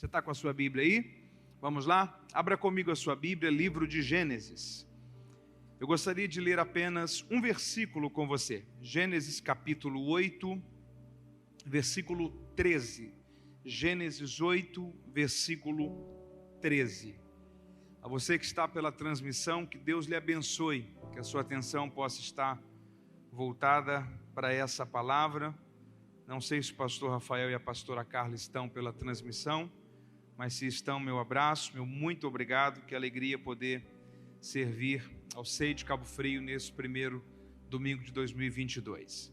Você está com a sua Bíblia aí? Vamos lá? Abra comigo a sua Bíblia, livro de Gênesis. Eu gostaria de ler apenas um versículo com você. Gênesis capítulo 8, versículo 13. Gênesis 8, versículo 13. A você que está pela transmissão, que Deus lhe abençoe, que a sua atenção possa estar voltada para essa palavra. Não sei se o pastor Rafael e a pastora Carla estão pela transmissão, mas se estão, meu abraço, meu muito obrigado, que alegria poder servir ao SEI de Cabo Frio nesse primeiro domingo de 2022.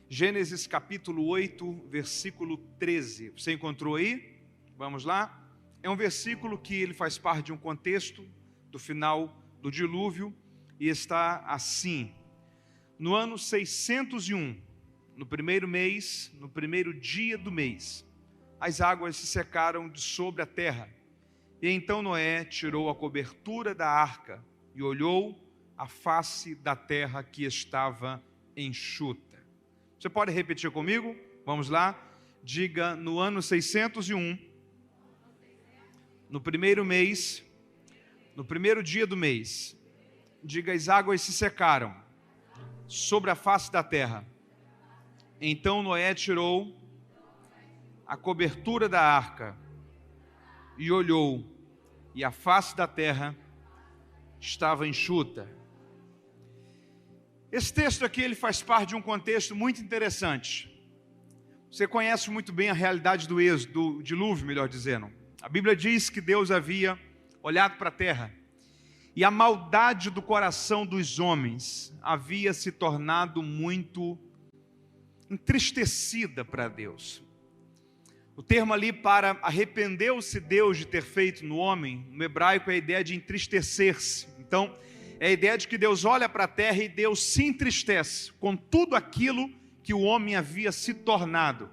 Gênesis capítulo 8, versículo 13. Você encontrou aí? Vamos lá? É um versículo que ele faz parte de um contexto do final do dilúvio e está assim: no ano 601, no primeiro mês, no primeiro dia do mês, as águas se secaram de sobre a terra. E então Noé tirou a cobertura da arca e olhou a face da terra que estava enxuta. Você pode repetir comigo? Vamos lá? Diga: no ano 601, no primeiro mês, no primeiro dia do mês, diga: as águas se secaram sobre a face da terra. Então Noé tirou a cobertura da arca e olhou, e a face da terra estava enxuta. Esse texto aqui ele faz parte de um contexto muito interessante. Você conhece muito bem a realidade do êxodo, do dilúvio, melhor dizendo. A Bíblia diz que Deus havia olhado para a terra e a maldade do coração dos homens havia se tornado muito entristecida para Deus. O termo ali para arrependeu-se Deus de ter feito no homem, no hebraico é a ideia de entristecer-se. Então, é a ideia de que Deus olha para a terra e Deus se entristece com tudo aquilo que o homem havia se tornado,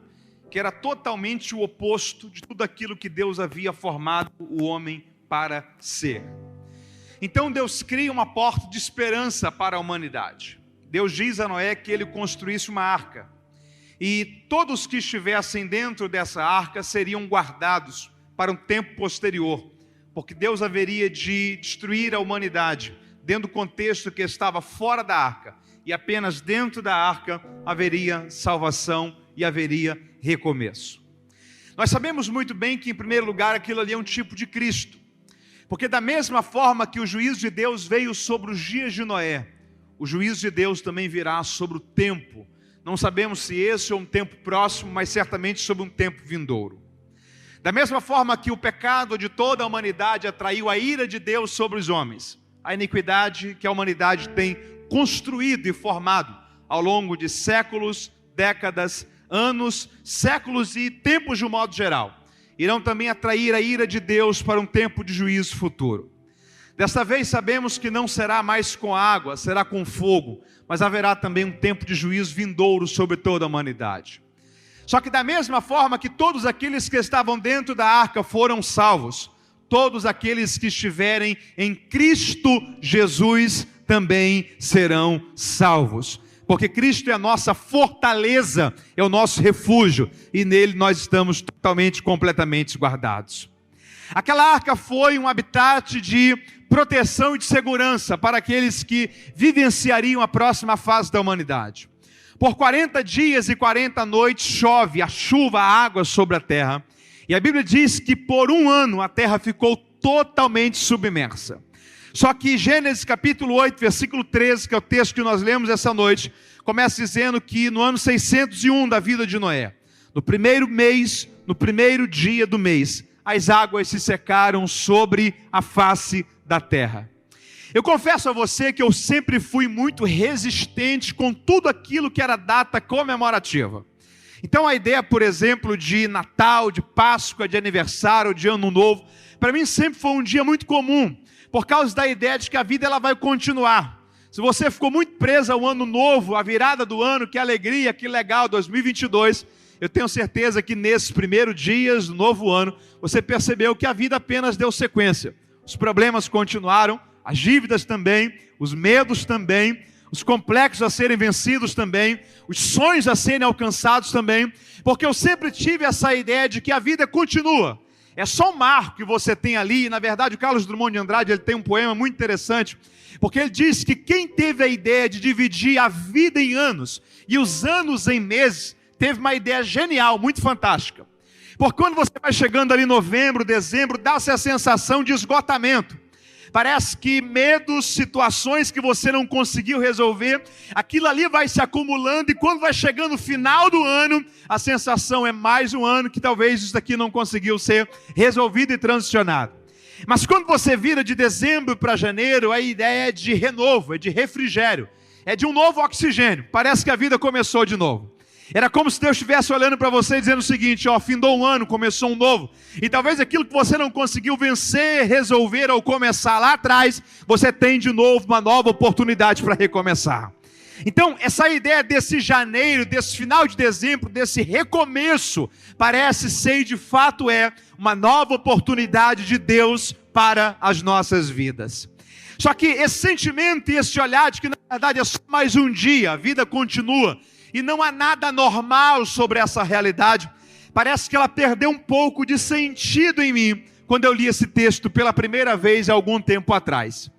que era totalmente o oposto de tudo aquilo que Deus havia formado o homem para ser. Então Deus cria uma porta de esperança para a humanidade. Deus diz a Noé que ele construísse uma arca, e todos que estivessem dentro dessa arca seriam guardados para um tempo posterior, porque Deus haveria de destruir a humanidade dentro do contexto que estava fora da arca, e apenas dentro da arca haveria salvação e haveria recomeço. Nós sabemos muito bem que, em primeiro lugar, aquilo ali é um tipo de Cristo, porque da mesma forma que o juízo de Deus veio sobre os dias de Noé, o juízo de Deus também virá sobre o tempo. Não sabemos se esse é um tempo próximo, mas certamente sobre um tempo vindouro. Da mesma forma que o pecado de toda a humanidade atraiu a ira de Deus sobre os homens, a iniquidade que a humanidade tem construído e formado ao longo de séculos, décadas, anos, séculos e tempos de um modo geral, irão também atrair a ira de Deus para um tempo de juízo futuro. Desta vez sabemos que não será mais com água, será com fogo, mas haverá também um tempo de juízo vindouro sobre toda a humanidade. Só que da mesma forma que todos aqueles que estavam dentro da arca foram salvos, todos aqueles que estiverem em Cristo Jesus também serão salvos. Porque Cristo é a nossa fortaleza, é o nosso refúgio, e nele nós estamos totalmente, completamente guardados. Aquela arca foi um habitat de proteção e de segurança para aqueles que vivenciariam a próxima fase da humanidade. Por 40 dias e 40 noites chove a chuva, a água sobre a terra. E a Bíblia diz que por um ano a terra ficou totalmente submersa. Só que Gênesis capítulo 8, versículo 13, que é o texto que nós lemos essa noite, começa dizendo que no ano 601 da vida de Noé, no primeiro mês, no primeiro dia do mês, as águas se secaram sobre a face da terra. Eu confesso a você que eu sempre fui muito resistente com tudo aquilo que era data comemorativa. Então a ideia, por exemplo, de Natal, de Páscoa, de aniversário, de Ano Novo, para mim sempre foi um dia muito comum, por causa da ideia de que a vida ela vai continuar. Se você ficou muito preso ao Ano Novo, à virada do ano, que alegria, que legal, 2022, eu tenho certeza que nesses primeiros dias do novo ano, você percebeu que a vida apenas deu sequência. Os problemas continuaram, as dívidas também, os medos também, os complexos a serem vencidos também, os sonhos a serem alcançados também, porque eu sempre tive essa ideia de que a vida continua. É só um marco que você tem ali. E, na verdade, o Carlos Drummond de Andrade, ele tem um poema muito interessante, porque ele diz que quem teve a ideia de dividir a vida em anos e os anos em meses, teve uma ideia genial, muito fantástica. Porque quando você vai chegando ali em novembro, dezembro, dá-se a sensação de esgotamento. Parece que medos, situações que você não conseguiu resolver, aquilo ali vai se acumulando, e quando vai chegando o final do ano, a sensação é mais um ano que talvez isso daqui não conseguiu ser resolvido e transicionado. Mas quando você vira de dezembro para janeiro, a ideia é de renovo, é de refrigério, é de um novo oxigênio. Parece que a vida começou de novo. Era como se Deus estivesse olhando para você e dizendo o seguinte: ó, findou um ano, começou um novo. E talvez aquilo que você não conseguiu vencer, resolver ou começar lá atrás, você tem de novo uma nova oportunidade para recomeçar. Então, essa ideia desse janeiro, desse final de dezembro, desse recomeço, parece ser e de fato é uma nova oportunidade de Deus para as nossas vidas. Só que esse sentimento e esse olhar de que na verdade é só mais um dia, a vida continua, e não há nada normal sobre essa realidade, parece que ela perdeu um pouco de sentido em mim, quando eu li esse texto pela primeira vez há algum tempo atrás.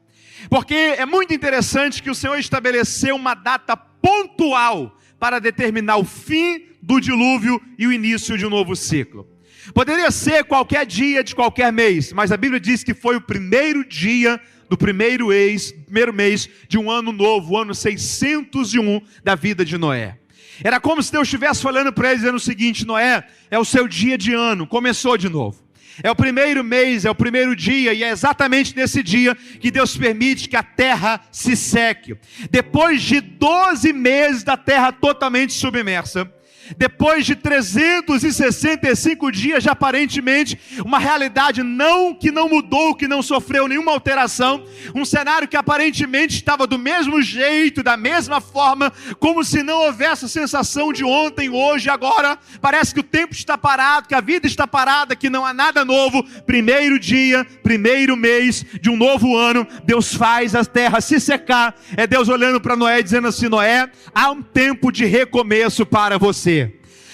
Porque é muito interessante que o Senhor estabeleceu uma data pontual para determinar o fim do dilúvio e o início de um novo ciclo. Poderia ser qualquer dia de qualquer mês, mas a Bíblia diz que foi o primeiro dia do primeiro mês de um ano novo, o ano 601 da vida de Noé. Era como se Deus estivesse falando para ele, dizendo o seguinte: Noé, é o seu dia de ano, começou de novo. É o primeiro mês, é o primeiro dia, e é exatamente nesse dia que Deus permite que a terra se seque. Depois de 12 meses da terra totalmente submersa, depois de 365 dias de aparentemente uma realidade que não mudou, que não sofreu nenhuma alteração, um cenário que aparentemente estava do mesmo jeito, da mesma forma, como se não houvesse a sensação de ontem, hoje, agora, parece que o tempo está parado, que a vida está parada, que não há nada novo. Primeiro dia, primeiro mês de um novo ano, Deus faz a terra se secar. É Deus olhando para Noé e dizendo assim: Noé, há um tempo de recomeço para você.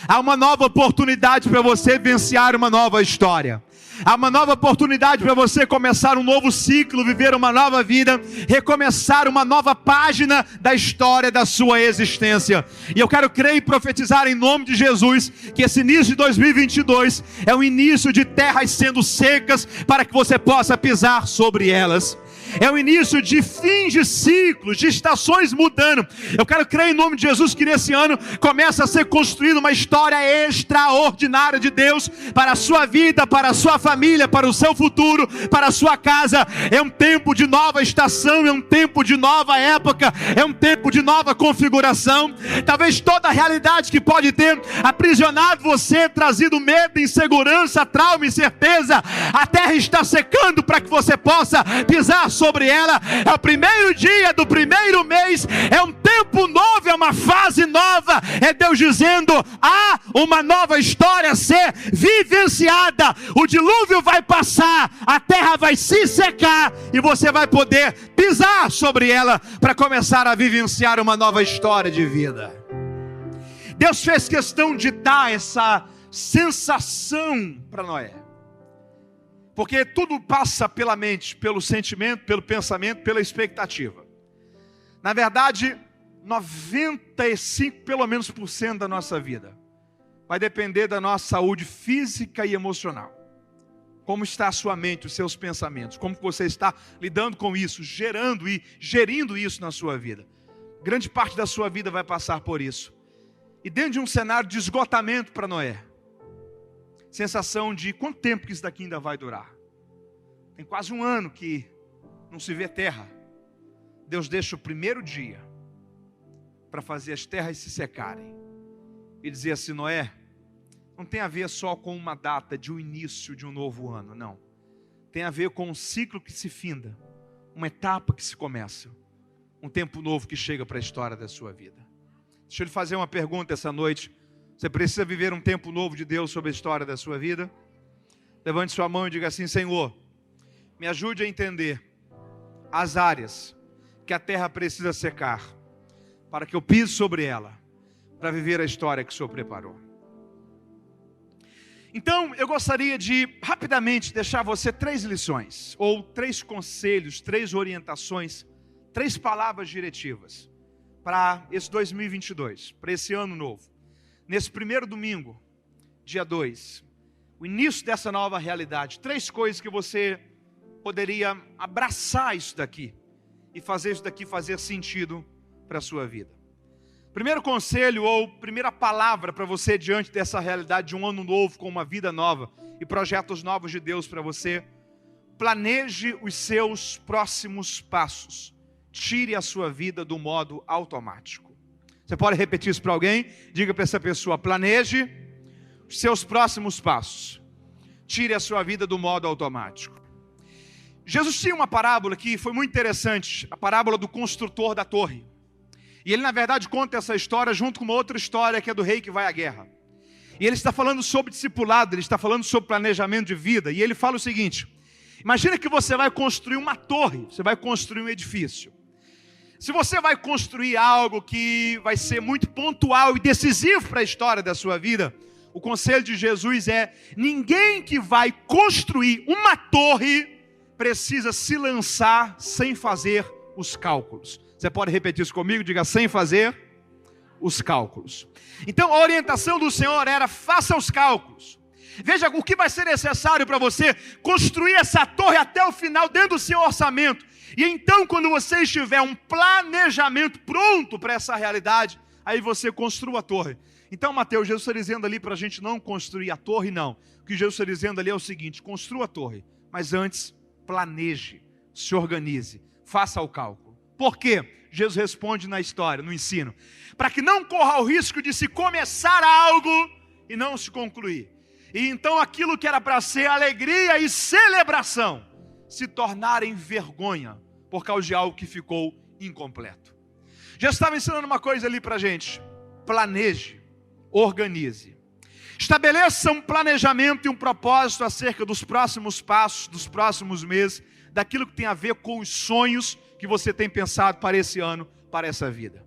Há uma nova oportunidade para você vivenciar uma nova história. Há uma nova oportunidade para você começar um novo ciclo, viver uma nova vida, recomeçar uma nova página da história da sua existência. E eu quero crer e profetizar em nome de Jesus que esse início de 2022 é o início de terras sendo secas para que você possa pisar sobre elas. É o início de fins de ciclos, de estações mudando. Eu quero crer em nome de Jesus que nesse ano começa a ser construída uma história extraordinária de Deus para a sua vida, para a sua família, para o seu futuro, para a sua casa. É um tempo de nova estação, é um tempo de nova época, é um tempo de nova configuração. Talvez toda a realidade que pode ter aprisionado você, trazido medo, insegurança, trauma, incerteza, a terra está secando para que você possa pisar sobre ela. É o primeiro dia do primeiro mês, é um tempo novo, é uma fase nova, é Deus dizendo: há uma nova história a ser vivenciada. O dilúvio vai passar, a terra vai se secar e você vai poder pisar sobre ela para começar a vivenciar uma nova história de vida. Deus fez questão de dar essa sensação para Noé, porque tudo passa pela mente, pelo sentimento, pelo pensamento, pela expectativa. Na verdade, 95% pelo menos da nossa vida vai depender da nossa saúde física e emocional. Como está a sua mente, os seus pensamentos, como você está lidando com isso, gerando e gerindo isso na sua vida. Grande parte da sua vida vai passar por isso. E dentro de um cenário de esgotamento para Noé, sensação de quanto tempo que isso daqui ainda vai durar. Tem quase um ano que não se vê terra. Deus deixa o primeiro dia para fazer as terras se secarem e dizer assim: Noé, não tem a ver só com uma data de um início de um novo ano, não. Tem a ver com um ciclo que se finda, uma etapa que se começa, um tempo novo que chega para a história da sua vida. Deixa eu lhe fazer uma pergunta essa noite. Você precisa viver um tempo novo de Deus sobre a história da sua vida? Levante sua mão e diga assim: Senhor, me ajude a entender as áreas que a terra precisa secar, para que eu pise sobre ela, para viver a história que o Senhor preparou. Então, eu gostaria de rapidamente deixar você 3 lições, ou 3 conselhos, 3 orientações, 3 palavras diretivas para esse 2022, para esse ano novo. Nesse primeiro domingo, dia 2, o início dessa nova realidade. 3 coisas que você poderia abraçar isso daqui e fazer isso daqui fazer sentido para a sua vida. Primeiro conselho ou primeira palavra para você diante dessa realidade de um ano novo com uma vida nova e projetos novos de Deus para você: planeje os seus próximos passos. Tire a sua vida do modo automático. Você pode repetir isso para alguém? Diga para essa pessoa: planeje os seus próximos passos. Tire a sua vida do modo automático. Jesus tinha uma parábola que foi muito interessante, a parábola do construtor da torre. E ele, na verdade, conta essa história junto com uma outra história que é do rei que vai à guerra. E ele está falando sobre discipulado, ele está falando sobre planejamento de vida. E ele fala o seguinte: imagina que você vai construir uma torre, você vai construir um edifício. Se você vai construir algo que vai ser muito pontual e decisivo para a história da sua vida, o conselho de Jesus é: ninguém que vai construir uma torre precisa se lançar sem fazer os cálculos. Você pode repetir isso comigo? Diga: sem fazer os cálculos. Então a orientação do Senhor era: faça os cálculos. Veja o que vai ser necessário para você construir essa torre até o final dentro do seu orçamento. E então, quando você estiver um planejamento pronto para essa realidade, aí você construa a torre. Então, Mateus, Jesus está dizendo ali para a gente não construir a torre, não. O que Jesus está dizendo ali é o seguinte: construa a torre, mas antes planeje, se organize, faça o cálculo. Por quê? Jesus responde na história, no ensino: para que não corra o risco de se começar algo e não se concluir. E então aquilo que era para ser alegria e celebração se tornarem vergonha por causa de algo que ficou incompleto. Jesus estava ensinando uma coisa ali para a gente: planeje, organize. Estabeleça um planejamento e um propósito acerca dos próximos passos, dos próximos meses, daquilo que tem a ver com os sonhos que você tem pensado para esse ano, para essa vida.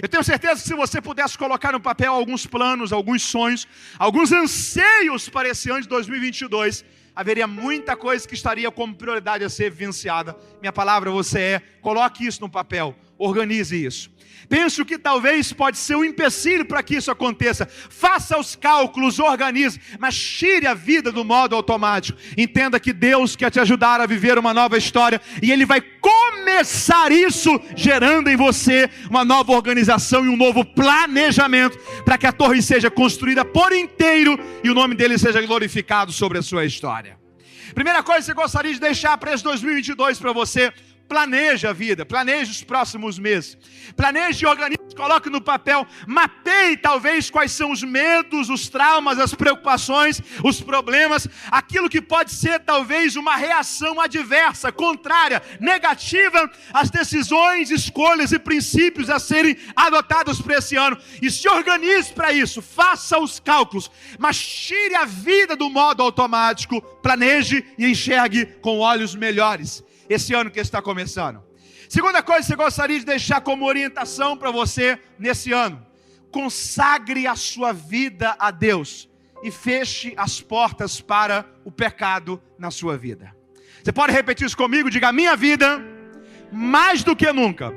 Eu tenho certeza que se você pudesse colocar no papel alguns planos, alguns sonhos, alguns anseios para esse ano de 2022, haveria muita coisa que estaria como prioridade a ser vivenciada. Minha palavra a você é: coloque isso no papel, organize isso. Pense o que talvez pode ser um empecilho para que isso aconteça. Faça os cálculos, organize, mas tire a vida do modo automático. Entenda que Deus quer te ajudar a viver uma nova história, e Ele vai começar isso gerando em você uma nova organização e um novo planejamento, para que a torre seja construída por inteiro e o nome dele seja glorificado sobre a sua história. Primeira coisa que você gostaria de deixar para esse 2022 para você: planeje a vida, planeje os próximos meses, planeje e organize, coloque no papel, mapeie talvez quais são os medos, os traumas, as preocupações, os problemas, aquilo que pode ser talvez uma reação adversa, contrária, negativa às decisões, escolhas e princípios a serem adotados para esse ano, e se organize para isso. Faça os cálculos, mas tire a vida do modo automático, planeje e enxergue com olhos melhores esse ano que está começando. Segunda coisa que você gostaria de deixar como orientação para você nesse ano: consagre a sua vida a Deus e feche as portas para o pecado na sua vida. Você pode repetir isso comigo? Diga: a minha vida, mais do que nunca,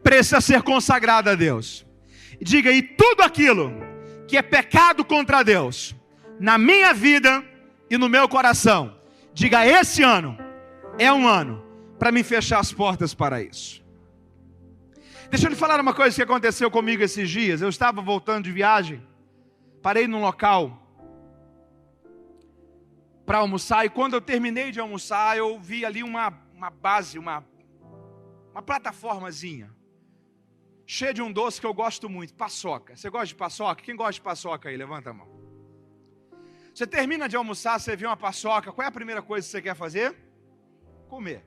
precisa ser consagrada a Deus. E diga: e tudo aquilo que é pecado contra Deus, na minha vida e no meu coração, diga: esse ano é um ano para me fechar as portas para isso. Deixa eu lhe falar uma coisa que aconteceu comigo esses dias. Eu estava voltando de viagem, parei num local para almoçar, e quando eu terminei de almoçar, eu vi ali uma base, uma plataformazinha, cheia de um doce que eu gosto muito: paçoca. Você gosta de paçoca? Quem gosta de paçoca aí? Levanta a mão. Você termina de almoçar, você vê uma paçoca, qual é a primeira coisa que você quer fazer? Comer.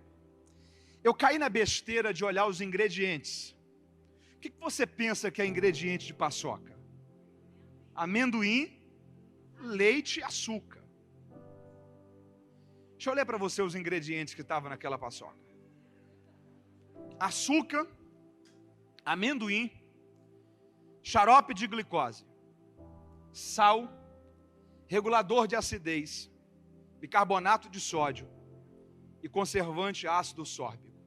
Eu caí na besteira de olhar os ingredientes. O que você pensa que é ingrediente de paçoca? Amendoim, leite e açúcar. Deixa eu ler para você os ingredientes que estavam naquela paçoca: açúcar, amendoim, xarope de glicose, sal, regulador de acidez, bicarbonato de sódio e conservante ácido sórbico.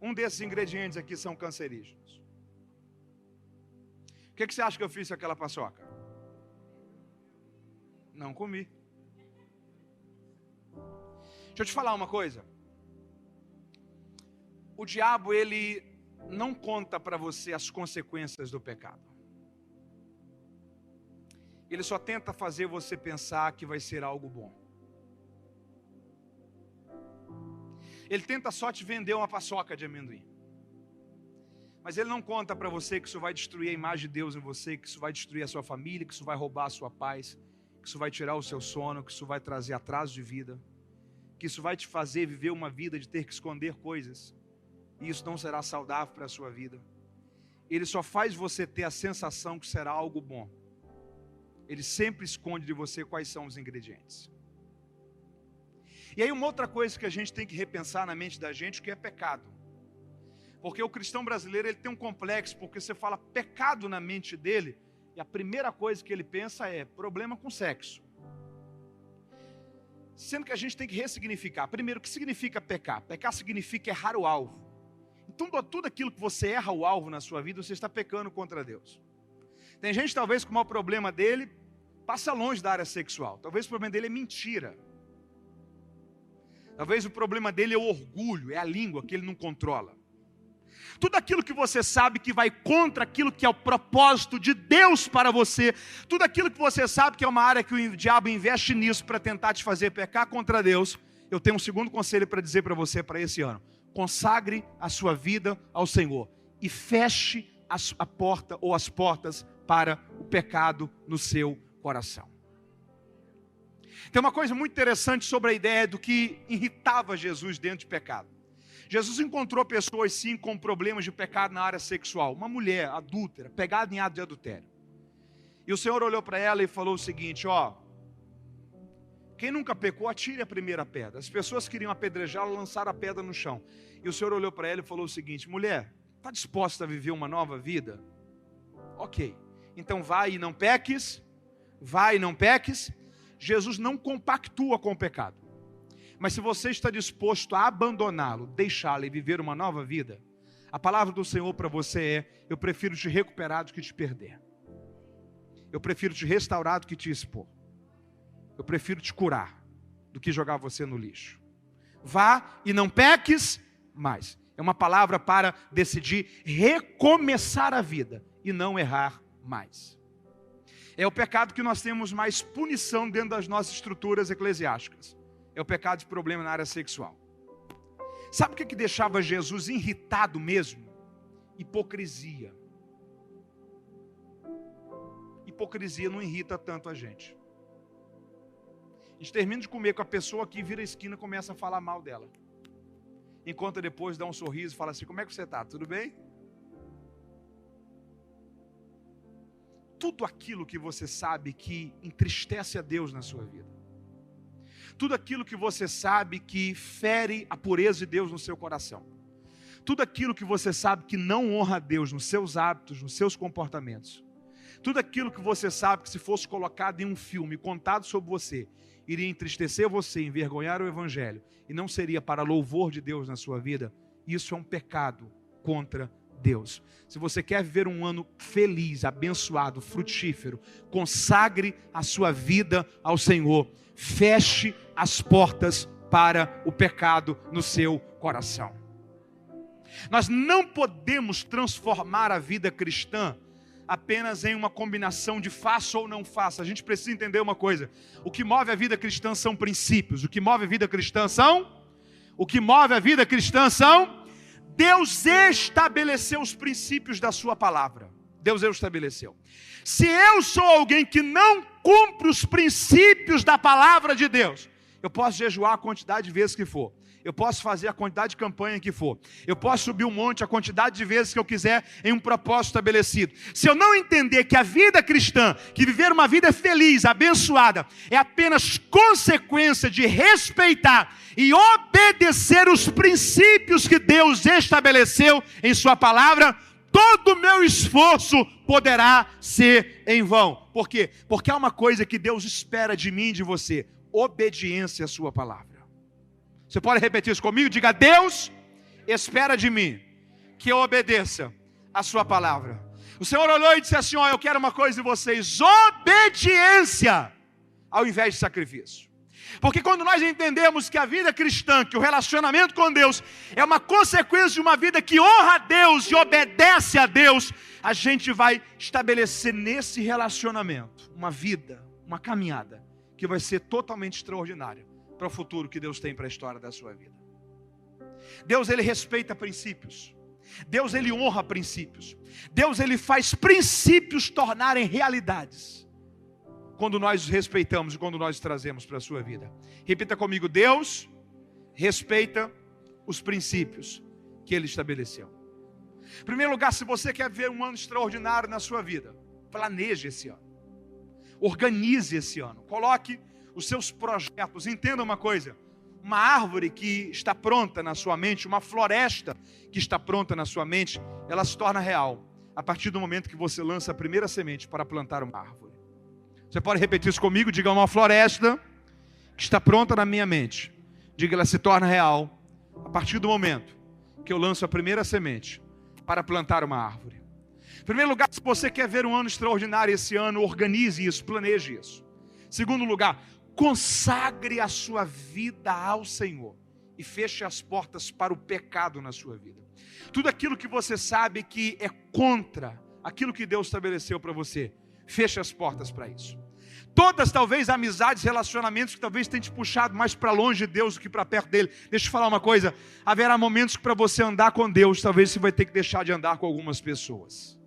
Um desses ingredientes aqui são cancerígenos. O que você acha que eu fiz com aquela paçoca? Não comi. Deixa eu te falar uma coisa. O diabo, ele não conta para você as consequências do pecado. Ele só tenta fazer você pensar que vai ser algo bom. Ele tenta só te vender uma paçoca de amendoim. Mas ele não conta para você que isso vai destruir a imagem de Deus em você, que isso vai destruir a sua família, que isso vai roubar a sua paz, que isso vai tirar o seu sono, que isso vai trazer atraso de vida, que isso vai te fazer viver uma vida de ter que esconder coisas, e isso não será saudável para a sua vida. Ele só faz você ter a sensação que será algo bom. Ele sempre esconde de você quais são os ingredientes. E aí uma outra coisa que a gente tem que repensar na mente da gente, que é pecado. Porque o cristão brasileiro, ele tem um complexo, porque você fala pecado na mente dele, e a primeira coisa que ele pensa é problema com sexo. Sendo que a gente tem que ressignificar. Primeiro, o que significa pecar? Pecar significa errar o alvo. Então, tudo aquilo que você erra o alvo na sua vida, você está pecando contra Deus. Tem gente, talvez, que o maior problema dele passa longe da área sexual. Talvez o problema dele é mentira. Talvez o problema dele é o orgulho, é a língua que ele não controla. Tudo aquilo que você sabe que vai contra aquilo que é o propósito de Deus para você, tudo aquilo que você sabe que é uma área que o diabo investe nisso para tentar te fazer pecar contra Deus, eu tenho um segundo conselho para dizer para você para esse ano. Consagre a sua vida ao Senhor e feche a porta ou as portas para o pecado no seu coração. Tem uma coisa muito interessante sobre a ideia do que irritava Jesus dentro de pecado. Jesus encontrou pessoas sim com problemas de pecado na área sexual. Uma mulher adúltera, pegada em ato de adultério. E o Senhor olhou para ela e falou o seguinte, quem nunca pecou, atire a primeira pedra. As pessoas queriam apedrejá-la, lançaram a pedra no chão. E o Senhor olhou para ela e falou o seguinte, mulher, está disposta a viver uma nova vida? Ok, então vai e não peques, vai e não peques. Jesus não compactua com o pecado. Mas se você está disposto a abandoná-lo, deixá-lo e viver uma nova vida, a palavra do Senhor para você é, eu prefiro te recuperar do que te perder. Eu prefiro te restaurar do que te expor. Eu prefiro te curar do que jogar você no lixo. Vá e não peques mais. É uma palavra para decidir recomeçar a vida e não errar mais. É o pecado que nós temos mais punição dentro das nossas estruturas eclesiásticas. É o pecado de problema na área sexual. Sabe o que deixava Jesus irritado mesmo? Hipocrisia. Hipocrisia não irrita tanto a gente. A gente termina de comer com a pessoa que vira a esquina e começa a falar mal dela. Enquanto depois dá um sorriso e fala assim, como é que você está? Tudo bem? Tudo aquilo que você sabe que entristece a Deus na sua vida. Tudo aquilo que você sabe que fere a pureza de Deus no seu coração. Tudo aquilo que você sabe que não honra a Deus nos seus hábitos, nos seus comportamentos. Tudo aquilo que você sabe que se fosse colocado em um filme, contado sobre você, iria entristecer você, envergonhar o Evangelho, e não seria para louvor de Deus na sua vida, isso é um pecado contra Deus. Se você quer viver um ano feliz, abençoado, frutífero, consagre a sua vida ao Senhor. Feche as portas para o pecado no seu coração. Nós não podemos transformar a vida cristã apenas em uma combinação de faça ou não faça. A gente precisa entender uma coisa. O que move a vida cristã são princípios. O que move a vida cristã são Deus estabeleceu os princípios da sua palavra. Deus estabeleceu. Se eu sou alguém que não cumpre os princípios da palavra de Deus, eu posso jejuar a quantidade de vezes que for. Eu posso fazer a quantidade de campanha que for. Eu posso subir um monte a quantidade de vezes que eu quiser em um propósito estabelecido. Se eu não entender que a vida cristã, que viver uma vida feliz, abençoada, é apenas consequência de respeitar e obedecer os princípios que Deus estabeleceu em sua palavra, todo o meu esforço poderá ser em vão. Por quê? Porque há uma coisa que Deus espera de mim e de você: obediência à sua palavra. Você pode repetir isso comigo? Diga: Deus espera de mim que eu obedeça a sua palavra. O Senhor olhou e disse assim: ó, eu quero uma coisa de vocês: obediência ao invés de sacrifício. Porque quando nós entendemos que a vida cristã, que o relacionamento com Deus é uma consequência de uma vida que honra a Deus e obedece a Deus, a gente vai estabelecer nesse relacionamento uma vida, uma caminhada que vai ser totalmente extraordinária para o futuro que Deus tem para a história da sua vida. Deus, ele respeita princípios. Deus, ele honra princípios. Deus, ele faz princípios tornarem realidades quando nós os respeitamos e quando nós os trazemos para a sua vida. Repita comigo: Deus respeita os princípios que ele estabeleceu. Em primeiro lugar, se você quer ver um ano extraordinário na sua vida, planeje esse ano. Organize esse ano. Coloque os seus projetos. Entenda uma coisa: uma árvore que está pronta na sua mente, uma floresta que está pronta na sua mente, ela se torna real a partir do momento que você lança a primeira semente para plantar uma árvore. Você pode repetir isso comigo? Diga: uma floresta que está pronta na minha mente. Diga: ela se torna real a partir do momento que eu lanço a primeira semente para plantar uma árvore. Em primeiro lugar, se você quer ver um ano extraordinário esse ano, organize isso, planeje isso. Segundo lugar, consagre a sua vida ao Senhor e feche as portas para o pecado na sua vida. Tudo aquilo que você sabe que é contra aquilo que Deus estabeleceu para você, feche as portas para isso. Todas, talvez, amizades, relacionamentos que talvez tenham te puxado mais para longe de Deus do que para perto dele. Deixa eu te falar uma coisa: haverá momentos que para você andar com Deus, talvez você vai ter que deixar de andar com algumas pessoas.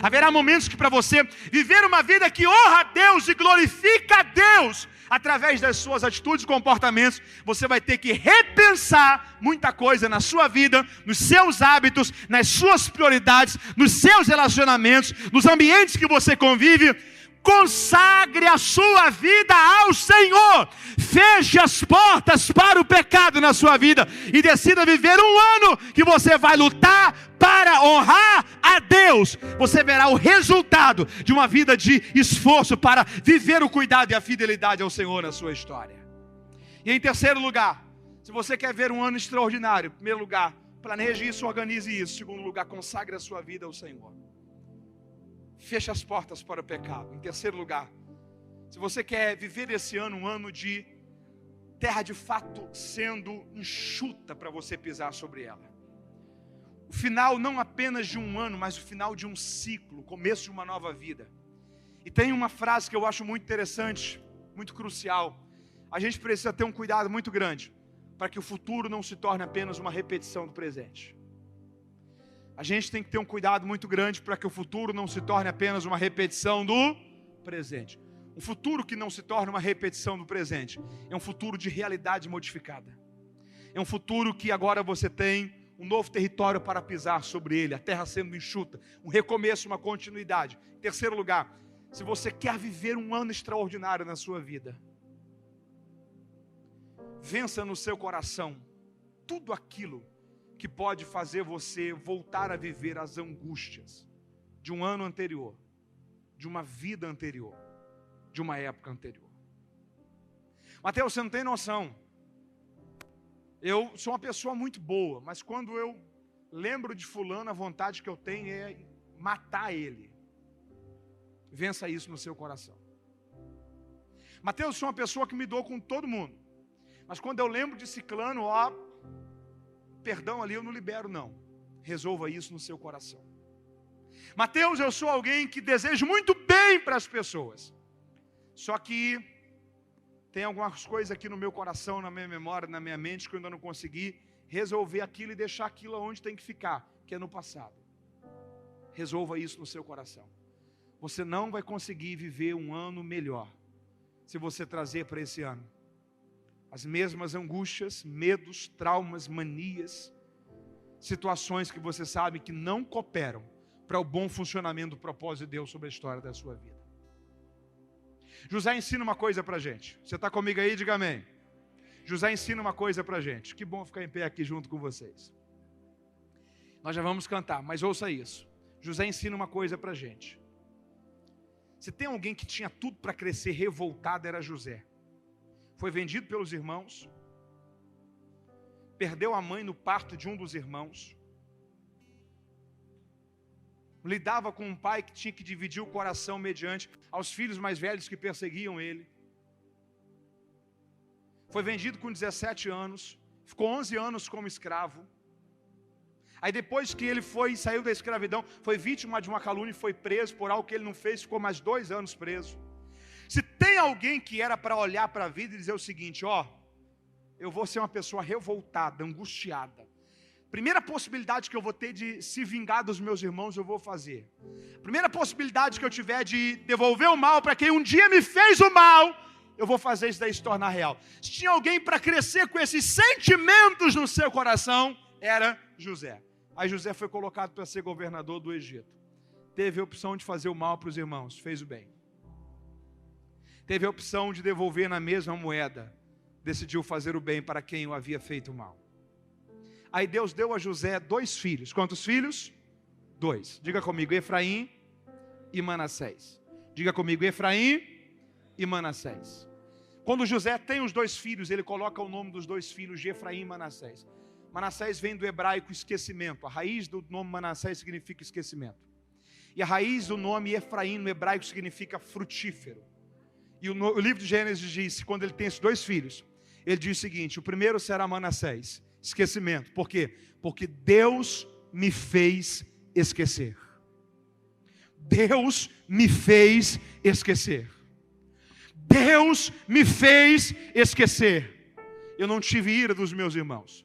Haverá momentos que para você viver uma vida que honra a Deus e glorifica a Deus através das suas atitudes e comportamentos, você vai ter que repensar muita coisa na sua vida, nos seus hábitos, nas suas prioridades, nos seus relacionamentos, nos ambientes que você convive. Consagre a sua vida ao Senhor. Feche as portas para o pecado na sua vida e decida viver um ano que você vai lutar para honrar a Deus. Você verá o resultado de uma vida de esforço para viver o cuidado e a fidelidade ao Senhor na sua história. E em terceiro lugar, se você quer ver um ano extraordinário, em primeiro lugar, planeje isso, organize isso. Em segundo lugar, consagre a sua vida ao Senhor. Feche as portas para o pecado. Em terceiro lugar, se você quer viver esse ano um ano de terra de fato sendo enxuta para você pisar sobre ela. O final não apenas de um ano, mas o final de um ciclo, o começo de uma nova vida. E tem uma frase que eu acho muito interessante, muito crucial. A gente precisa ter um cuidado muito grande para que o futuro não se torne apenas uma repetição do presente. A gente tem que ter um cuidado muito grande para que o futuro não se torne apenas uma repetição do presente. Um futuro que não se torne uma repetição do presente é um futuro de realidade modificada. É um futuro que agora você tem um novo território para pisar sobre ele, a terra sendo enxuta, um recomeço, uma continuidade. Em terceiro lugar, se você quer viver um ano extraordinário na sua vida, vença no seu coração tudo aquilo que pode fazer você voltar a viver as angústias de um ano anterior, de uma vida anterior, de uma época anterior. Mateus, você não tem noção. Eu sou uma pessoa muito boa, mas quando eu lembro de fulano, a vontade que eu tenho é matar ele. Vença isso no seu coração. Mateus, eu sou uma pessoa que me dou com todo mundo, mas quando eu lembro de ciclano, perdão ali eu não libero não. Resolva isso no seu coração. Mateus, eu sou alguém que deseja muito bem para as pessoas. Só que tem algumas coisas aqui no meu coração, na minha memória, na minha mente, que eu ainda não consegui resolver aquilo e deixar aquilo onde tem que ficar, que é no passado. Resolva isso no seu coração. Você não vai conseguir viver um ano melhor se você trazer para esse ano as mesmas angústias, medos, traumas, manias, situações que você sabe que não cooperam para o bom funcionamento do propósito de Deus sobre a história da sua vida. José ensina uma coisa para a gente. Você está comigo aí? Diga amém. José ensina uma coisa para a gente. Que bom ficar em pé aqui junto com vocês. Nós já vamos cantar, mas ouça isso. José ensina uma coisa para a gente. Se tem alguém que tinha tudo para crescer revoltado, era José. Foi vendido pelos irmãos, perdeu a mãe no parto de um dos irmãos, lidava com um pai que tinha que dividir o coração mediante aos filhos mais velhos que perseguiam ele. Foi vendido com 17 anos, ficou 11 anos como escravo. Aí depois que ele saiu da escravidão, foi vítima de uma calúnia e foi preso por algo que ele não fez, ficou mais 2 anos preso. Se tem alguém que era para olhar para a vida e dizer o seguinte, eu vou ser uma pessoa revoltada, angustiada. Primeira possibilidade que eu vou ter de se vingar dos meus irmãos, eu vou fazer. Primeira possibilidade que eu tiver de devolver o mal para quem um dia me fez o mal, eu vou fazer isso daí se tornar real. Se tinha alguém para crescer com esses sentimentos no seu coração, era José. Aí José foi colocado para ser governador do Egito. Teve a opção de fazer o mal para os irmãos, fez o bem. Teve a opção de devolver na mesma moeda, decidiu fazer o bem para quem o havia feito mal. Aí Deus deu a José 2 filhos. Quantos filhos? 2. Diga comigo, Efraim e Manassés. Diga comigo, Efraim e Manassés. Quando José tem os 2 filhos, ele coloca o nome dos 2 filhos de Efraim e Manassés. Manassés vem do hebraico esquecimento. A raiz do nome Manassés significa esquecimento. E a raiz do nome Efraim no hebraico significa frutífero. E o livro de Gênesis diz, quando ele tem esses 2 filhos, ele diz o seguinte, o primeiro será Manassés, esquecimento. Por quê? Porque Deus me fez esquecer. Deus me fez esquecer. Deus me fez esquecer. Eu não tive ira dos meus irmãos.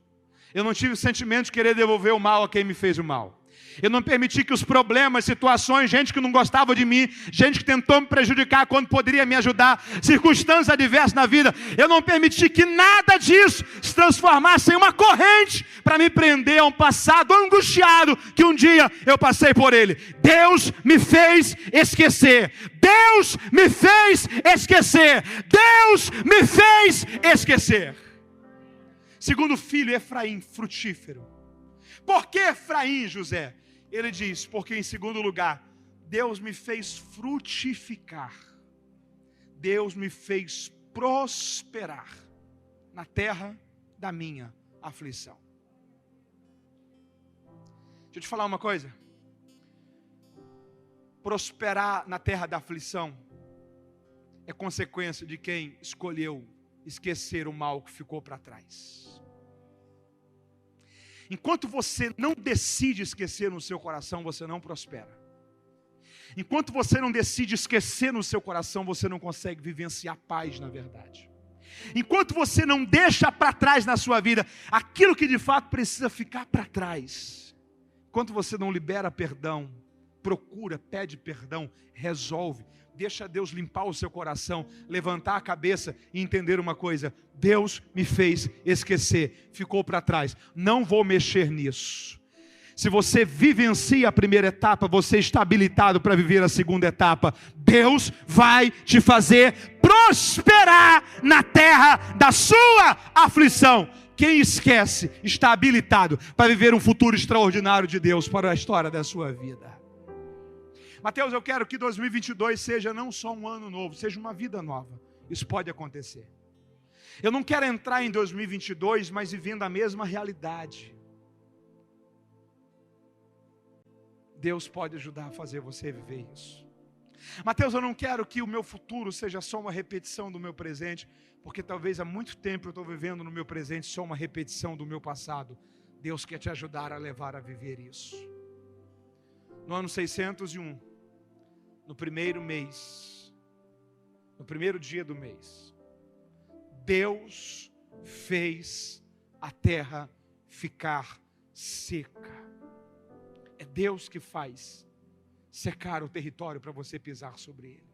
Eu não tive o sentimento de querer devolver o mal a quem me fez o mal. Eu não permiti que os problemas, situações, gente que não gostava de mim, gente que tentou me prejudicar quando poderia me ajudar, circunstâncias adversas na vida, eu não permiti que nada disso se transformasse em uma corrente para me prender a um passado angustiado que um dia eu passei por ele. Deus me fez esquecer. Deus me fez esquecer. Deus me fez esquecer. Segundo filho, Efraim, frutífero. Por que Efraim, José? Ele diz, porque em segundo lugar, Deus me fez frutificar. Deus me fez prosperar na terra da minha aflição. Deixa eu te falar uma coisa. Prosperar na terra da aflição é consequência de quem escolheu esquecer o mal que ficou para trás. Enquanto você não decide esquecer no seu coração, você não prospera. Enquanto você não decide esquecer no seu coração, você não consegue vivenciar paz na verdade. Enquanto você não deixa para trás na sua vida aquilo que de fato precisa ficar para trás. Enquanto você não libera perdão, procura, pede perdão, resolve. Deixa Deus limpar o seu coração, levantar a cabeça e entender uma coisa. Deus me fez esquecer, ficou para trás. Não vou mexer nisso. Se você vivencia a primeira etapa, você está habilitado para viver a segunda etapa. Deus vai te fazer prosperar na terra da sua aflição. Quem esquece está habilitado para viver um futuro extraordinário de Deus para a história da sua vida. Mateus, eu quero que 2022 seja não só um ano novo, seja uma vida nova. Isso pode acontecer. Eu não quero entrar em 2022, mas vivendo a mesma realidade. Deus pode ajudar a fazer você viver isso. Mateus, eu não quero que o meu futuro seja só uma repetição do meu presente, porque talvez há muito tempo eu estou vivendo no meu presente só uma repetição do meu passado. Deus quer te ajudar a levar a viver isso. No ano 601, no primeiro mês, no primeiro dia do mês, Deus fez a terra ficar seca. É Deus que faz secar o território para você pisar sobre ele.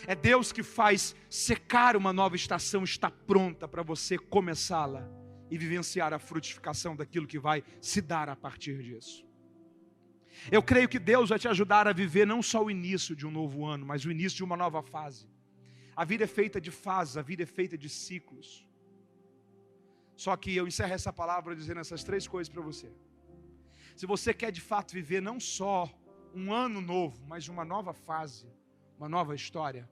É Deus que faz secar uma nova estação, está pronta para você começá-la e vivenciar a frutificação daquilo que vai se dar a partir disso. Eu creio que Deus vai te ajudar a viver não só o início de um novo ano, mas o início de uma nova fase. A vida é feita de fases, a vida é feita de ciclos. Só que eu encerro essa palavra dizendo essas 3 coisas para você. Se você quer de fato viver não só um ano novo, mas uma nova fase, uma nova história.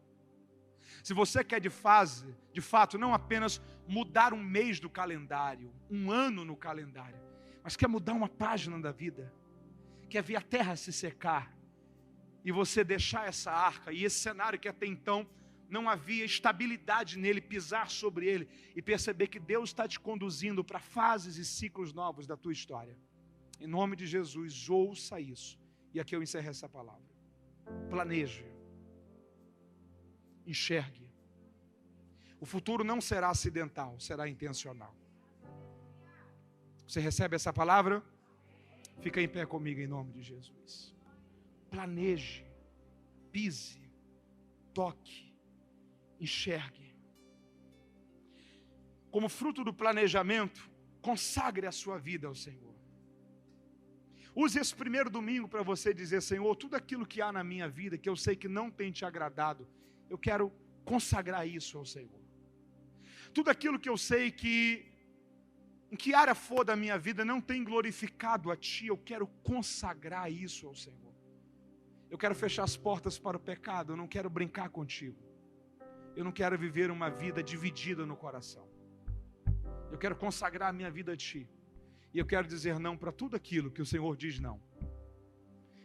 Se você quer de fato, não apenas mudar um mês do calendário, um ano no calendário, mas quer mudar uma página da vida, quer ver a terra se secar, e você deixar essa arca, e esse cenário que até então não havia estabilidade nele, pisar sobre ele, e perceber que Deus está te conduzindo para fases e ciclos novos da tua história. Em nome de Jesus, ouça isso. E aqui eu encerro essa palavra. Planeje. Enxergue. O futuro não será acidental, será intencional. Você recebe essa palavra? Fica em pé comigo em nome de Jesus. Planeje, pise, toque, enxergue. Como fruto do planejamento, consagre a sua vida ao Senhor. Use esse primeiro domingo para você dizer: Senhor, tudo aquilo que há na minha vida, que eu sei que não tem te agradado, eu quero consagrar isso ao Senhor. Tudo aquilo que eu sei que, em que área for da minha vida, não tem glorificado a Ti, eu quero consagrar isso ao Senhor. Eu quero fechar as portas para o pecado, eu não quero brincar contigo. Eu não quero viver uma vida dividida no coração. Eu quero consagrar a minha vida a Ti. E eu quero dizer não para tudo aquilo que o Senhor diz não.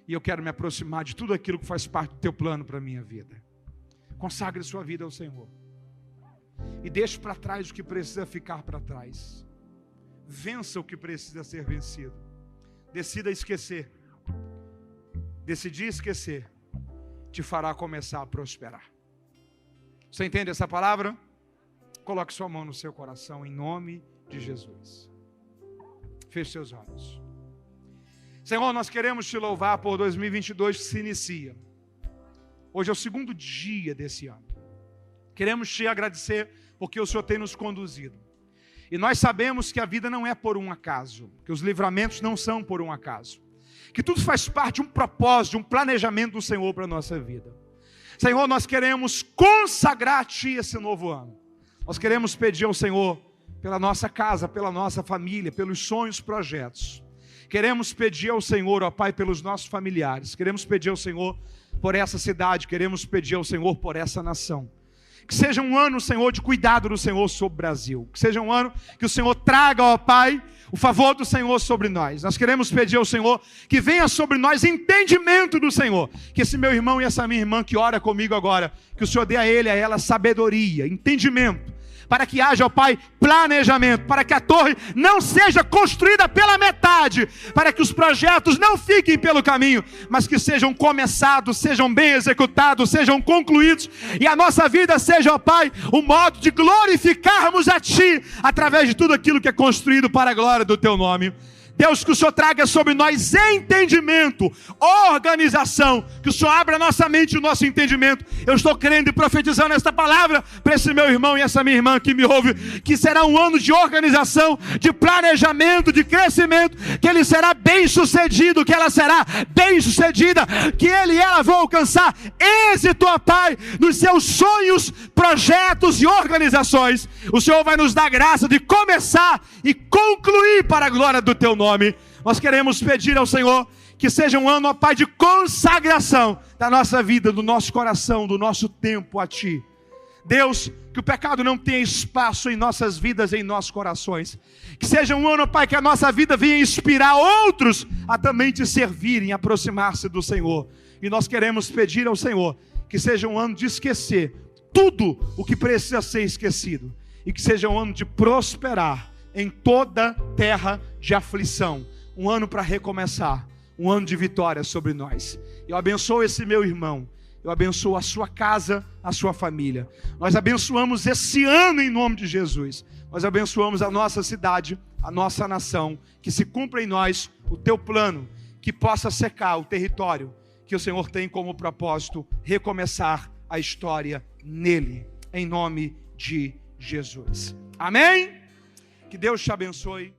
E eu quero me aproximar de tudo aquilo que faz parte do Teu plano para a minha vida. Consagre sua vida ao Senhor. E deixe para trás o que precisa ficar para trás. Vença o que precisa ser vencido. Decida esquecer. Decidir esquecer te fará começar a prosperar. Você entende essa palavra? Coloque sua mão no seu coração em nome de Jesus. Feche seus olhos. Senhor, nós queremos te louvar por 2022 que se inicia. Hoje é o segundo dia desse ano. Queremos te agradecer porque o Senhor tem nos conduzido. E nós sabemos que a vida não é por um acaso, que os livramentos não são por um acaso, que tudo faz parte de um propósito, de um planejamento do Senhor para a nossa vida. Senhor, nós queremos consagrar a Ti esse novo ano. Nós queremos pedir ao Senhor pela nossa casa, pela nossa família, pelos sonhos, projetos. Queremos pedir ao Senhor, ó Pai, pelos nossos familiares. Queremos pedir ao Senhor por essa cidade. Queremos pedir ao Senhor por essa nação. Que seja um ano, Senhor, de cuidado do Senhor sobre o Brasil. Que seja um ano que o Senhor traga, ó Pai, o favor do Senhor sobre nós. Nós queremos pedir ao Senhor que venha sobre nós entendimento do Senhor. Que esse meu irmão e essa minha irmã que ora comigo agora, que o Senhor dê a ele, a ela sabedoria, entendimento. Para que haja, ó Pai, planejamento, para que a torre não seja construída pela metade, para que os projetos não fiquem pelo caminho, mas que sejam começados, sejam bem executados, sejam concluídos, e a nossa vida seja, ó Pai, um modo de glorificarmos a Ti, através de tudo aquilo que é construído para a glória do Teu nome. Deus, que o Senhor traga sobre nós entendimento, organização, que o Senhor abra a nossa mente e o nosso entendimento. Eu estou crendo e profetizando esta palavra para esse meu irmão e essa minha irmã que me ouve, que será um ano de organização, de planejamento, de crescimento, que ele será bem sucedido, que ela será bem sucedida, que ele e ela vão alcançar êxito, ó Pai, nos seus sonhos, projetos e organizações. O Senhor vai nos dar graça de começar e concluir para a glória do Teu nome. Nós queremos pedir ao Senhor que seja um ano, ó Pai, de consagração da nossa vida, do nosso coração, do nosso tempo a Ti. Deus, que o pecado não tenha espaço em nossas vidas, em nossos corações. Que seja um ano, ó Pai, que a nossa vida venha inspirar outros a também Te servirem, aproximar-se do Senhor. E nós queremos pedir ao Senhor que seja um ano de esquecer tudo o que precisa ser esquecido. E que seja um ano de prosperar em toda terra de aflição, um ano para recomeçar, um ano de vitória sobre nós. Eu abençoo esse meu irmão, eu abençoo a sua casa, a sua família. Nós abençoamos esse ano em nome de Jesus. Nós abençoamos a nossa cidade, a nossa nação, que se cumpra em nós o Teu plano, que possa secar o território que o Senhor tem como propósito recomeçar a história nele, em nome de Jesus. Amém? Que Deus te abençoe.